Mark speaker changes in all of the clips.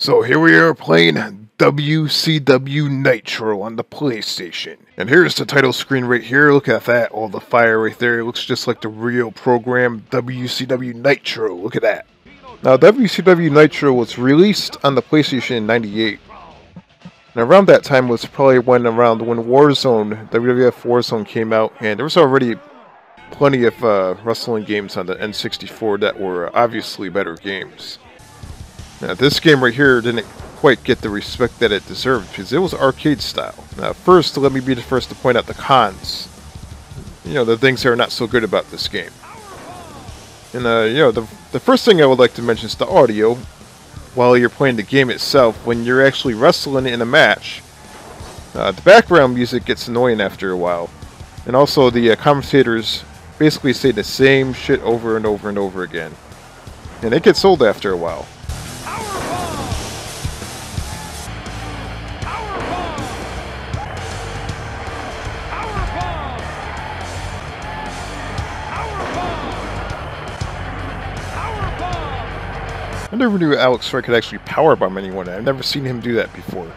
Speaker 1: So here we are playing WCW Nitro on the PlayStation. And here's the title screen right here. Look at that, all the fire right there. It looks just like the real program WCW Nitro. Look at that. Now WCW Nitro was released on the PlayStation in '98. And around that time was probably when Warzone, WWF Warzone came out, and there was already plenty of wrestling games on the N64 that were obviously better games. Now this game right here didn't quite get the respect that it deserved because it was arcade style. Now first, let me be the first to point out the cons. You know, the things that are not so good about this game. And you know, the first thing I would like to mention is the audio. While you're playing the game itself, when you're actually wrestling in a match, the background music gets annoying after a while. And also the commentators basically say the same shit over and over and over again. And it gets old after a while. I never knew Alex Wright could actually powerbomb anyone. I've never seen him do that before.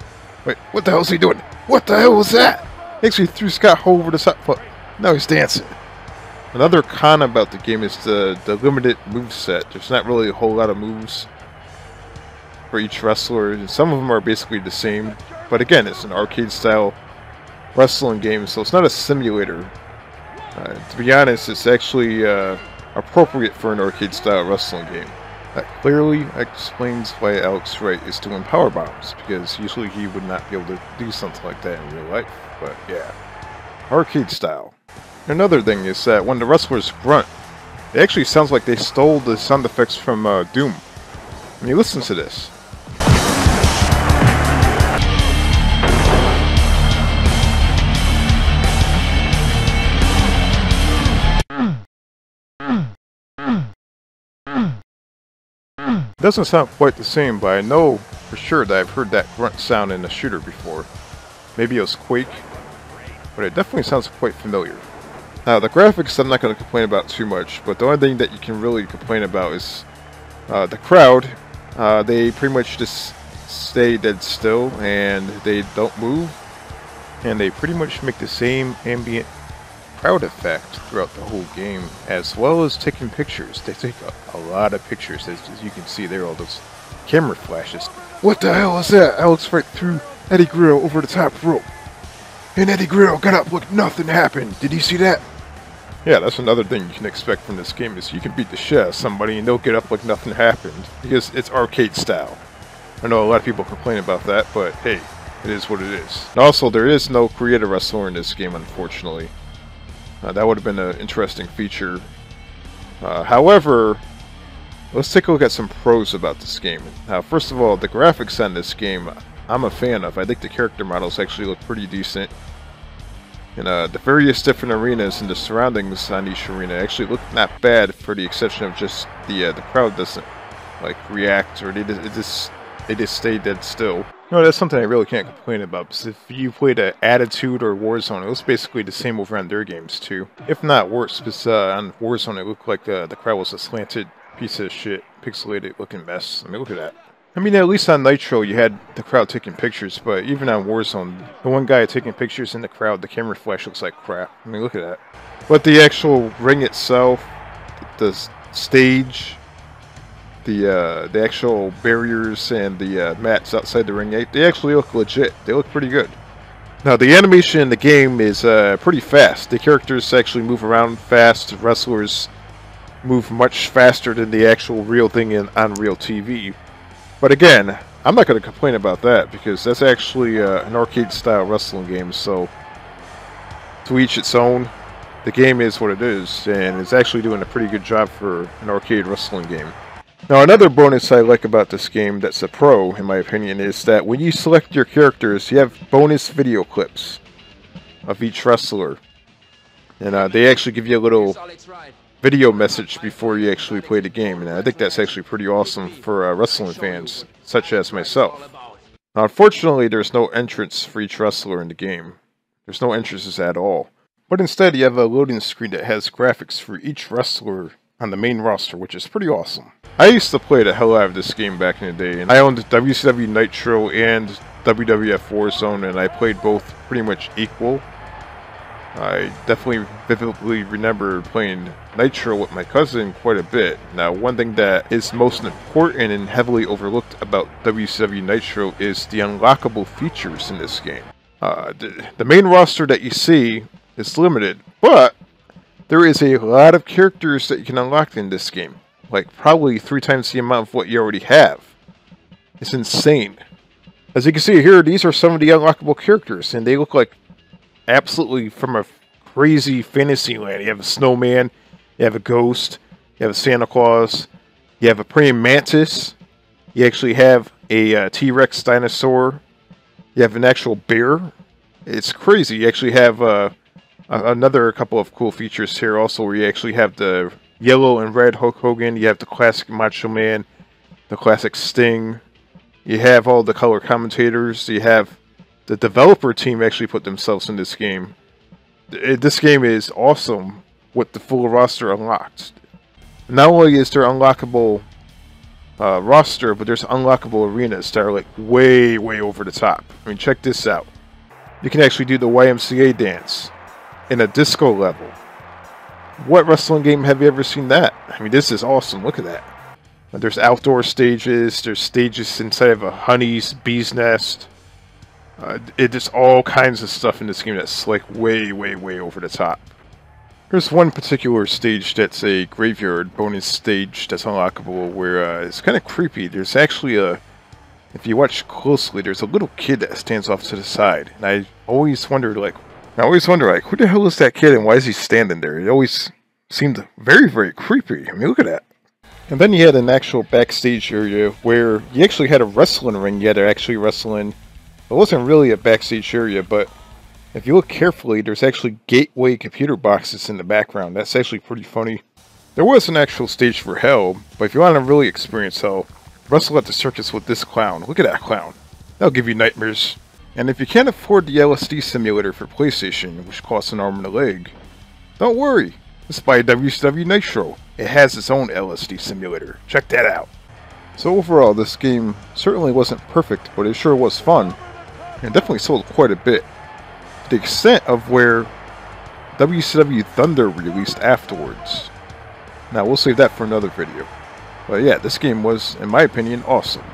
Speaker 1: Wait, what the hell is he doing? What the hell was that? He actually threw Scott Hall over the top. Now he's dancing. Another con about the game is the limited moveset. There's not really a whole lot of moves for each wrestler, and some of them are basically the same. But again, it's an arcade-style wrestling game, so it's not a simulator. To be honest, it's actually appropriate for an arcade-style wrestling game. That clearly explains why Alex Wright is doing power bombs, because usually he would not be able to do something like that in real life. But yeah, arcade style. Another thing is that when the wrestlers grunt, it actually sounds like they stole the sound effects from Doom. I mean, listen to this. It doesn't sound quite the same, but I know for sure that I've heard that grunt sound in a shooter before. Maybe it was Quake, but it definitely sounds quite familiar. Now, the graphics I'm not going to complain about too much, but the only thing that you can really complain about is the crowd. They pretty much just stay dead still, and they don't move, and they pretty much make the same ambient crowd effect throughout the whole game, as well as taking pictures. They take a lot of pictures, as you can see there, all those camera flashes. What the hell is that? Alex Wright threw Eddie Guerrero over the top rope, and Eddie Guerrero got up like nothing happened. Did you see that? Yeah, that's another thing you can expect from this game, is you can beat the shit out of somebody and they'll get up like nothing happened, because it's arcade style. I know a lot of people complain about that, but hey, it is what it is. And also, there is no creative wrestler in this game, unfortunately. That would have been an interesting feature. However, let's take a look at some pros about this game. Now, first of all, the graphics on this game, I'm a fan of. I think the character models actually look pretty decent. And the various different arenas and the surroundings on each arena actually look not bad, for the exception of just the crowd doesn't like react, or they just stay dead still. No, that's something I really can't complain about, because if you played Attitude or Warzone, it was basically the same over on their games too. If not worse, because on Warzone it looked like the crowd was a slanted piece of shit, pixelated looking mess. I mean, look at that. I mean, at least on Nitro you had the crowd taking pictures, but even on Warzone, the one guy taking pictures in the crowd, the camera flash looks like crap. I mean, look at that. But the actual ring itself, the stage, the actual barriers and the mats outside the ring, they actually look legit. They look pretty good. Now, the animation in the game is pretty fast. The characters actually move around fast. Wrestlers move much faster than the actual real thing on real TV. But again, I'm not going to complain about that, because that's actually an arcade-style wrestling game, so to each its own. The game is what it is, and it's actually doing a pretty good job for an arcade wrestling game. Now, another bonus I like about this game that's a pro, in my opinion, is that when you select your characters, you have bonus video clips of each wrestler. And they actually give you a little video message before you actually play the game, and I think that's actually pretty awesome for wrestling fans, such as myself. Now, unfortunately, there's no entrance for each wrestler in the game. There's no entrances at all. But instead, you have a loading screen that has graphics for each wrestler on the main roster, which is pretty awesome. I used to play the hell out of this game back in the day, and I owned WCW Nitro and WWF Warzone, and I played both pretty much equal. I definitely vividly remember playing Nitro with my cousin quite a bit. Now, one thing that is most important and heavily overlooked about WCW Nitro is the unlockable features in this game. The main roster that you see is limited, but there is a lot of characters that you can unlock in this game. Like, probably 3 times the amount of what you already have. It's insane. As you can see here, these are some of the unlockable characters, and they look like absolutely from a crazy fantasy land. You have a snowman, you have a ghost, you have a Santa Claus, you have a praying mantis, you actually have a T-Rex dinosaur, you have an actual bear. It's crazy. You actually have another couple of cool features here also, where you actually have the yellow and red Hulk Hogan, you have the classic Macho Man, the classic Sting, you have all the color commentators, you have the developer team actually put themselves in this game. This game is awesome with the full roster unlocked. Not only is there unlockable roster, but there's unlockable arenas that are like way over the top. I mean, check this out. You can actually do the YMCA dance in a disco level. What wrestling game have you ever seen that? I mean, this is awesome. Look at that. There's outdoor stages. There's stages inside of a honey's bee's nest. There's all kinds of stuff in this game that's like way over the top. There's one particular stage that's a graveyard bonus stage that's unlockable where it's kind of creepy. There's actually if you watch closely, there's a little kid that stands off to the side. And I always wonder, who the hell is that kid and why is he standing there? It always seemed very creepy. I mean, look at that. And then you had an actual backstage area where you actually had a wrestling ring. Yeah, they're actually wrestling. It wasn't really a backstage area, but if you look carefully, there's actually gateway computer boxes in the background. That's actually pretty funny. There was an actual stage for Hell, but if you want to really experience Hell, wrestle at the circus with this clown. Look at that clown. That'll give you nightmares. And if you can't afford the LSD simulator for PlayStation, which costs an arm and a leg, don't worry. Just buy WCW Nitro. It has its own LSD simulator. Check that out. So overall, this game certainly wasn't perfect, but it sure was fun. And definitely sold quite a bit. To the extent of where WCW Thunder released afterwards. Now, we'll save that for another video. But yeah, this game was, in my opinion, awesome.